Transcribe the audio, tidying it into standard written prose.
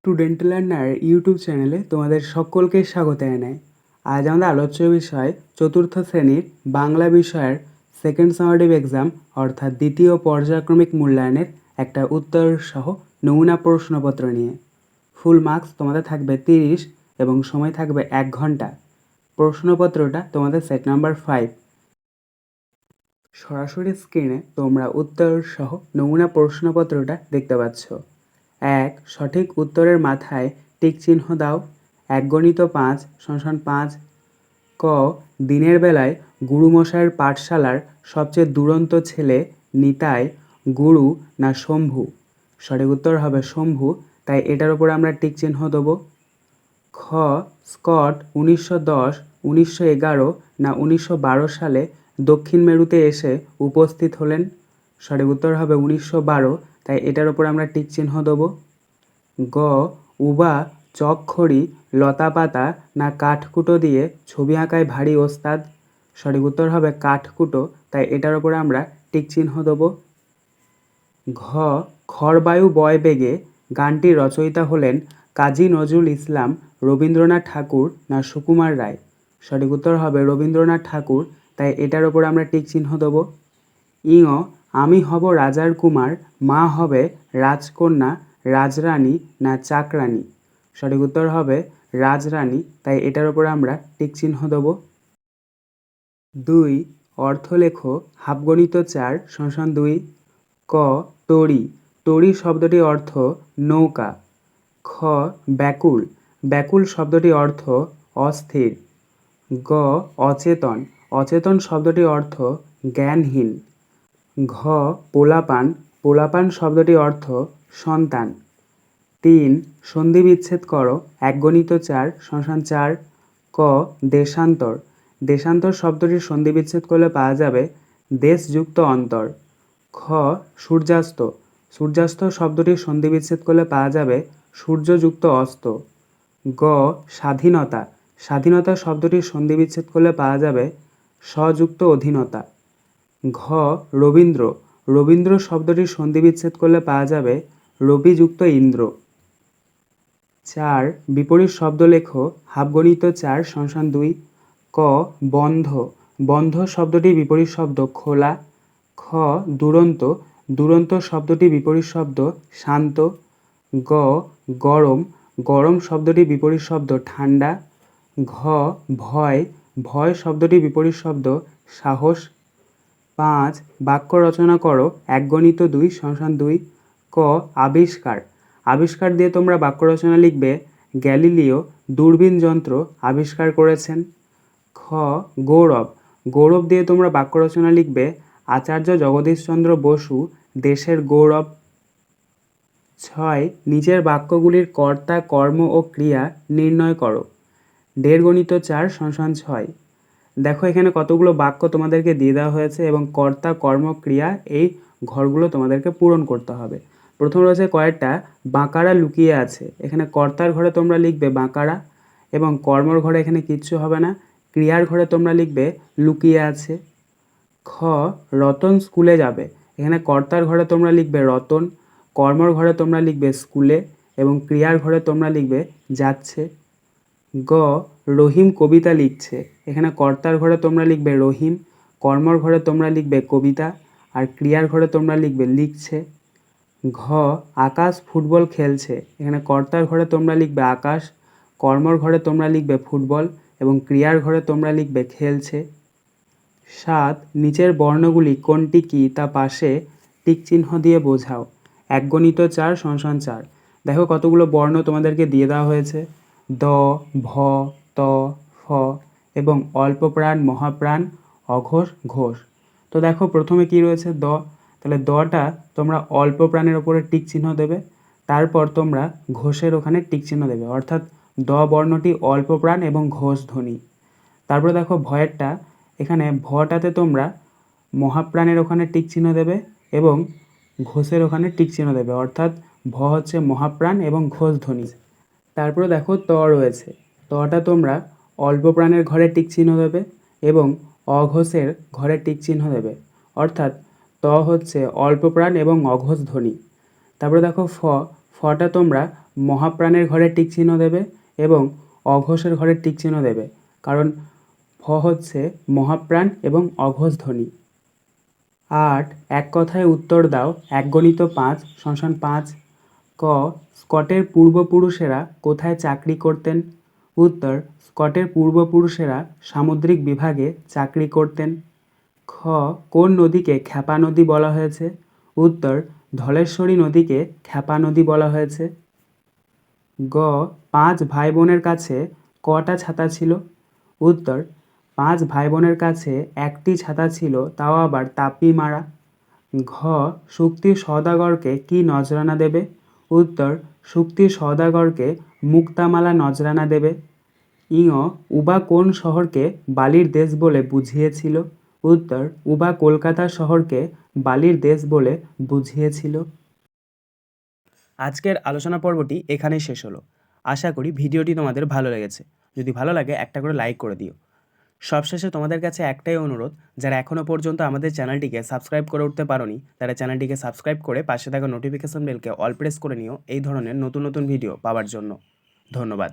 Student learner YouTube চ্যানেলে তোমাদের সকলকে স্বাগত জানাই। আজ আমাদের আলোচ্য বিষয় চতুর্থ শ্রেণীর বাংলা বিষয়ের সেকেন্ড সামারেটিভ এক্সাম অর্থাৎ দ্বিতীয় পর্যায়ক্রমিক মূল্যায়নের একটা উত্তর সহ নমুনা প্রশ্নপত্র নিয়ে। ফুল মার্কস তোমাদের থাকবে 30 এবং সময় থাকবে 1 ঘন্টা। প্রশ্নপত্রটা তোমাদের সেট নাম্বার 5। সরাসরি স্ক্রিনে তোমরা উত্তর সহ নমুনা প্রশ্নপত্রটা দেখতে পাচ্ছ। 1. সঠিক উত্তরের মাথায় টিক চিহ্ন দাও। 1 × 5 = 5। ক. দিনের বেলায় গুরুমশায়ের পাঠশালার সবচেয়ে দুরন্ত ছেলে নিতাই, গুরু না শম্ভু? সঠিক উত্তর হবে শম্ভু, তাই এটার উপরে আমরা টিক চিহ্ন দেবো। খ. স্কট 1910, 1911 না 1912 সালে দক্ষিণ মেরুতে এসে উপস্থিত হলেন? সঠিক উত্তর হবে 1912, তাই এটার উপর আমরা টিক চিহ্ন দেবো। গ. উবা চকখড়ি, লতাপাতা না কাঠকুটো দিয়ে ছবি আঁকায় ভারী ওস্তাদ? সঠিক উত্তর হবে কাঠকুটো, তাই এটার উপরে আমরা টিক চিহ্ন দেবো। ঘ. খরবায়ু বয় বেগে গানটির রচয়িতা হলেন কাজী নজরুল ইসলাম, রবীন্দ্রনাথ ঠাকুর না সুকুমার রায়? সঠিক উত্তর হবে রবীন্দ্রনাথ ঠাকুর, তাই এটার উপর আমরা টিক চিহ্ন দেবো। ইঙ. আমি হব রাজার কুমার, মা হবে রাজকন্যা, রাজরানী না চাকরানী? সঠিক উত্তর হবে রাজরানী, তাই এটার উপর আমরা টিক চিহ্ন দেবো। 2. অর্থ লেখো হাফগণিত 4 = 2। ক. তরী, তরী শব্দটির অর্থ নৌকা। খ. ব্যাকুল, ব্যাকুল শব্দটির অর্থ অস্থির। গ. অচেতন, অচেতন শব্দটির অর্থ জ্ঞানহীন। ঘ. পোলাপান, পোলাপান শব্দটির অর্থ সন্তান। 3. সন্ধি বিচ্ছেদ করো 1 × 4 = 4। ক. দেশান্তর, দেশান্তর শব্দটির সন্ধি বিচ্ছেদ করলে পাওয়া যাবে দেশ যুক্ত অন্তর। খ. সূর্যাস্ত, সূর্যাস্ত শব্দটির সন্ধি বিচ্ছেদ করলে পাওয়া যাবে সূর্য যুক্ত অস্ত। গ. স্বাধীনতা, স্বাধীনতা শব্দটির সন্ধি বিচ্ছেদ করলে পাওয়া যাবে স্বযুক্ত অধীনতা। ঘ. রবীন্দ্র, রবীন্দ্র শব্দটির সন্ধি বিচ্ছেদ করলে পাওয়া যাবে রবিযুক্ত ইন্দ্র। 4. বিপরীত শব্দ লেখো হাফগণিত 4 = 2। ক. বন্ধ, বন্ধ শব্দটির বিপরীত শব্দ খোলা। খ. দুরন্ত, দুরন্ত শব্দটির বিপরীত শব্দ শান্ত। গ. গরম, গরম শব্দটির বিপরীত শব্দ ঠান্ডা। ঘ. ভয়, ভয় শব্দটির বিপরীত শব্দ সাহস। 5. বাক্য রচনা করো 1 × 2 = 2। ক. আবিষ্কার, আবিষ্কার দিয়ে তোমরা বাক্য রচনা লিখবে গ্যালিলিও দূরবীন যন্ত্র আবিষ্কার করেছেন। খ. গৌরব, গৌরব দিয়ে তোমরা বাক্য রচনা লিখবে আচার্য জগদীশচন্দ্র বসু দেশের গৌরব। 6. নিচের বাক্যগুলির কর্তা, কর্ম ও ক্রিয়া নির্ণয় করো। 1.5 × 4 = 6। দেখো এখানে কতগুলো বাক্য তোমাদেরকে দিয়ে দেওয়া হয়েছে এবং কর্তা, কর্ম, ক্রিয়া এই ঘরগুলো তোমাদেরকে পূরণ করতে হবে। প্রথম রয়েছে কয়েকটা বাঁকারা লুকিয়ে আছে, এখানে কর্তার ঘরে তোমরা লিখবে বাঁকারা এবং কর্মর ঘরে এখানে কিচ্ছু হবে না, ক্রিয়ার ঘরে তোমরা লিখবে লুকিয়ে আছে। খ. রতন স্কুলে যাবে, এখানে কর্তার ঘরে তোমরা লিখবে রতন, কর্মর ঘরে তোমরা লিখবে স্কুলে এবং ক্রিয়ার ঘরে তোমরা লিখবে যাচ্ছে। গ. রহিম কবিতা লিখছে, এখানে কর্তার ঘরে তোমরা লিখবে রহিম, কর্মর ঘরে তোমরা লিখবে কবিতা আর ক্রিয়ার ঘরে তোমরা লিখবে লিখছে। ঘ. আকাশ ফুটবল খেলছে, এখানে কর্তার ঘরে তোমরা লিখবে আকাশ, কর্মর ঘরে তোমরা লিখবে ফুটবল এবং ক্রিয়ার ঘরে তোমরা লিখবে খেলছে। 7. নিচের বর্ণগুলি কোনটি কি তা পাশে টিক চিহ্ন দিয়ে বোঝাও। 1 × 4 = 4। দেখো কতগুলো বর্ণ তোমাদেরকে দিয়ে দেওয়া হয়েছে দ, ভ, ত, ফ এবং অল্প প্রাণ, মহাপ্রাণ, অঘোষ, ঘোষ। তো দেখো প্রথমে কি রয়েছে দ, তাহলে দটা তোমরা অল্প প্রাণের ওপরে টিক চিহ্ন দেবে, তারপর তোমরা ঘোষের ওখানে টিক চিহ্ন দেবে, অর্থাৎ দ বর্ণটি অল্প প্রাণ এবং ঘোষ ধ্বনি। তারপরে দেখো ভয়েরটা, এখানে ভটাতে তোমরা মহাপ্রাণের ওখানে টিক চিহ্ন দেবে এবং ঘোষের ওখানে টিক চিহ্ন দেবে, অর্থাৎ ভ হচ্ছে মহাপ্রাণ এবং ঘোষ ধ্বনি। তারপরে দেখো ত রয়েছে, তটা তোমরা অল্প প্রাণের ঘরে টিক চিহ্ন দেবে এবং অঘোষের ঘরে টিক চিহ্ন দেবে, অর্থাৎ ত হচ্ছে অল্প প্রাণ এবং অঘোষ ধ্বনি। তারপরে দেখো ফ, ফটা তোমরা মহাপ্রাণের ঘরে টিক চিহ্ন দেবে এবং অঘোষের ঘরে টিক চিহ্ন দেবে, কারণ ফ হচ্ছে মহাপ্রাণ এবং অঘোষ ধ্বনি। 8 এক কথায় উত্তর দাও, 1 × 5 = 5। ক স্কটের পূর্বপুরুষেরা কোথায় চাকরি করতেন? উত্তর, স্কটের পূর্বপুরুষেরা সামুদ্রিক বিভাগে চাকরি করতেন। খ কোন নদীকে ক্ষেপা নদী বলা হয়েছে? উত্তর, ধলেশ্বরী নদীকে ক্ষেপা নদী বলা হয়েছে। গ 5 ভাই বোনের কাছে কটা ছাতা ছিল? উত্তর, 5 ভাই বোনের কাছে একটি ছাতা ছিল, তাও আবার তাপি মারা। ঘ শুক্তির সওদাগরকে কি নজরানা দেবে? উত্তর, শুক্তির সওদাগরকে মুক্তামালা নজরানা দেবে। ইঙ উবা কোন শহরকে বালির দেশ বলে বুঝিয়েছিল? উত্তর, উবা কলকাতা শহরকে বালির দেশ বলে বুঝিয়েছিল। আজকের আলোচনা পর্বটি এখানেই শেষ হলো। আশা করি ভিডিওটি তোমাদের ভালো লেগেছে। যদি ভালো লাগে একটা করে লাইক করে দিও। সবশেষে তোমাদের কাছে একটাই অনুরোধ, যারা এখনও পর্যন্ত আমাদের চ্যানেলটিকে সাবস্ক্রাইব করে উঠতে পারোনি, তারা চ্যানেলটিকে সাবস্ক্রাইব করে পাশে থাকা নোটিফিকেশন বেলকে অল প্রেস করে নিও এই ধরনের নতুন নতুন ভিডিও পাওয়ার জন্য। ধন্যবাদ।